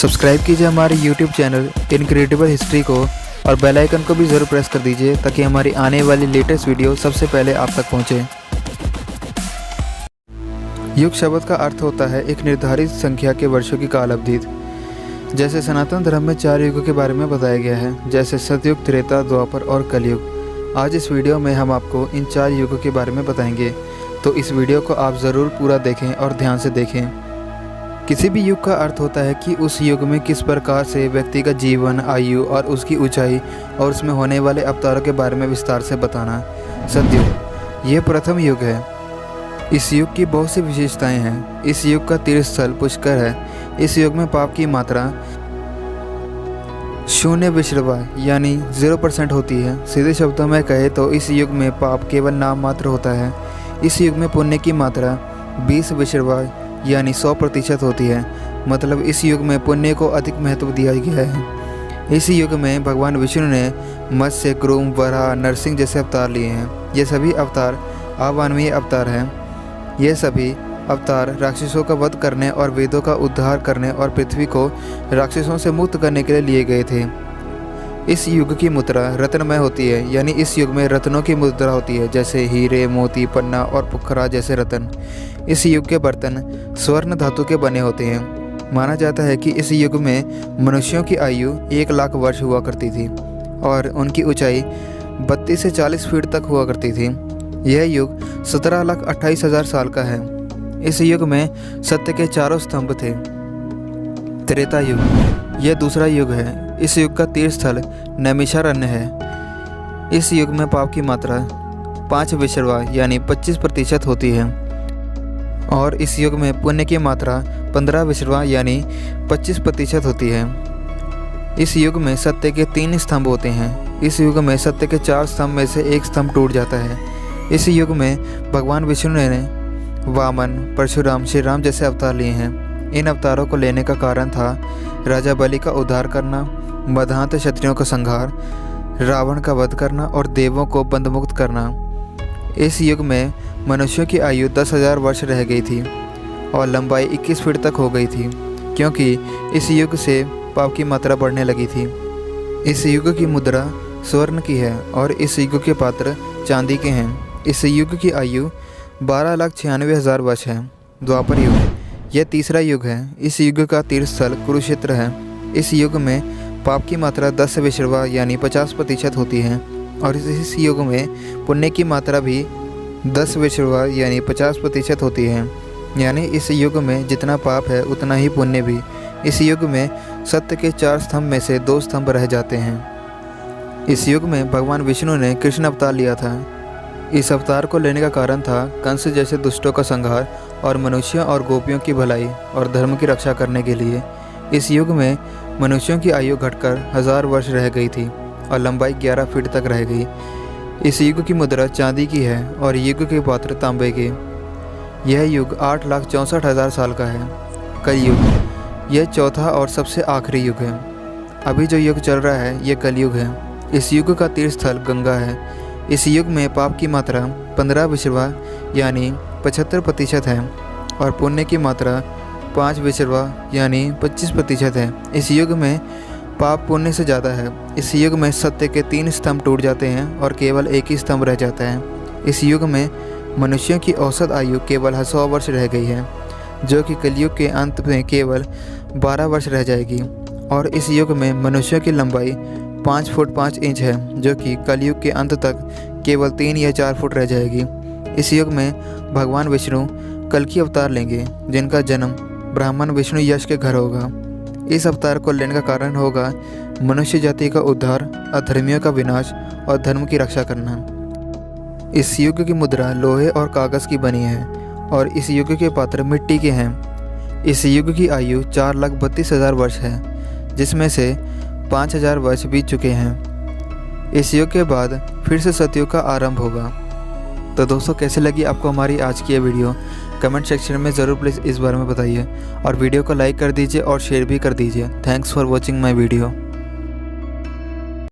Subscribe कीजिए हमारे YouTube channel incredible history को और बेल आइकन को भी ज़रूर प्रेस कर दीजिए ताकि हमारी आने वाली लेटेस्ट वीडियो सबसे पहले आप तक पहुंचे। युग शब्द का अर्थ होता है एक निर्धारित संख्या के वर्षों की काल अवधि। जैसे सनातन धर्म में 4 युगों के बारे में बताया गया है, जैसे सतयुग, त्रेता, द्वापर और कलयुग। आज इस वीडियो में हम आपको इन 4 युगों के बारे में बताएंगे, तो इस वीडियो को आप ज़रूर पूरा देखें और ध्यान से देखें। किसी भी युग का अर्थ होता है कि उस युग में किस प्रकार से व्यक्ति का जीवन, आयु और उसकी ऊंचाई और उसमें होने वाले अवतारों के बारे में विस्तार से बताना। सतयुग यह प्रथम युग है। इस युग की बहुत सी विशेषताएं हैं। इस युग का तीर्थस्थल पुष्कर है। इस युग में पाप की मात्रा 0 यानी 0% होती है। सीधे शब्दों में कहे तो इस युग में पाप केवल नाम मात्र होता है। इस युग में पुण्य की मात्रा 20 यानी 100% होती है। मतलब इस युग में पुण्य को अधिक महत्व दिया गया है। इस युग में भगवान विष्णु ने मत्स्य, कूर्म, वराह, नरसिंह जैसे अवतार लिए हैं। ये सभी अवतार अमानवीय अवतार हैं। ये सभी अवतार राक्षसों का वध करने और वेदों का उद्धार करने और पृथ्वी को राक्षसों से मुक्त करने के लिए लिए गए थे। इस युग की मुद्रा रत्नमय होती है, यानी इस युग में रत्नों की मुद्रा होती है, जैसे हीरे, मोती, पन्ना और पुखरा जैसे रत्न। इस युग के बर्तन स्वर्ण धातु के बने होते हैं। माना जाता है कि इस युग में मनुष्यों की आयु 1 लाख वर्ष हुआ करती थी और उनकी ऊंचाई 32 से 40 फीट तक हुआ करती थी। यह युग 17,28,000 साल का है। इस युग में सत्य के 4 स्तंभ थे। त्रेता युग यह दूसरा युग है। इस युग का तीर्थस्थल नैमिषारण्य है। इस युग में पाप की मात्रा 5 यानी 25% होती है और इस युग में पुण्य की मात्रा 15 यानी 25% होती है। इस युग में सत्य के 3 स्तंभ होते हैं। इस युग में सत्य के 4 स्तंभ में से एक स्तंभ टूट जाता है। इस युग में भगवान विष्णु ने वामन, परशुराम, श्री राम जैसे अवतार लिए हैं। इन अवतारों को लेने का कारण था राजा बलि का उद्धार करना, मधांत क्षत्रियों का संहार, रावण का वध करना और देवों को बंधमुक्त करना। इस युग में मनुष्यों की आयु 10,000 वर्ष रह गई थी और लंबाई 21 फीट तक हो गई थी, क्योंकि इस युग से पाप की मात्रा बढ़ने लगी थी। इस युग की मुद्रा स्वर्ण की है और इस युग के पात्र चांदी के हैं। इस युग की आयु 12,96,000 वर्ष है। द्वापर युग यह तीसरा युग है। इस युग का तीर्थस्थल कुरुक्षेत्र है। इस युग में पाप की मात्रा 10 यानी 50% होती है और इस युग में पुण्य की मात्रा भी 10 यानी 50% होती है। यानी इस युग में जितना पाप है उतना ही पुण्य भी। इस युग में सत्य के 4 स्तंभ में से 2 स्तंभ रह जाते हैं। इस युग में भगवान विष्णु ने कृष्ण अवतार लिया था। इस अवतार को लेने का कारण था कंस जैसे दुष्टों का संहार और मनुष्यों और गोपियों की भलाई और धर्म की रक्षा करने के लिए। इस युग में मनुष्यों की आयु घटकर 1000 वर्ष रह गई थी और लंबाई 11 फीट तक रह गई। इस युग की मुद्रा चांदी की है और युग के पात्र तांबे के। यह युग 8,64,000 साल का है। कलयुग यह चौथा और सबसे आखिरी युग है। अभी जो युग चल रहा है यह कलयुग है। इस युग का तीर्थस्थल गंगा है। इस युग में पाप की मात्रा 15 यानी 75% है और पुण्य की मात्रा 5 यानी 25% है। इस युग में पाप पुण्य से ज़्यादा है। इस युग में सत्य के 3 स्तंभ टूट जाते हैं और केवल एक ही स्तंभ रह जाता है। इस युग में मनुष्यों की औसत आयु केवल 100 वर्ष रह गई है, जो कि कलयुग के अंत में केवल 12 वर्ष रह जाएगी। और इस युग में मनुष्यों की लंबाई 5 फुट 5 इंच है, जो कि कलयुग के अंत तक केवल 3 या 4 फुट रह जाएगी। इस युग में भगवान विष्णु कल्कि अवतार लेंगे, जिनका जन्म ब्राह्मण विष्णु यश के घर होगा। इस अवतार को लेने का कारण होगा मनुष्य जाति का उद्धार, अधर्मियों का विनाश और धर्म की रक्षा करना। इस युग की मुद्रा लोहे और कागज़ की बनी है और इस युग के पात्र मिट्टी के हैं। इस युग की आयु 4,32,000 वर्ष है, जिसमें से 5,000 वर्ष बीत चुके हैं। इस युग के बाद फिर से सतयुग का आरंभ होगा। तो दोस्तों, कैसे लगी आपको हमारी आज की ये वीडियो? कमेंट सेक्शन में ज़रूर प्लीज़ इस बारे में बताइए और वीडियो को लाइक कर दीजिए और शेयर भी कर दीजिए। Thanks for watching my video.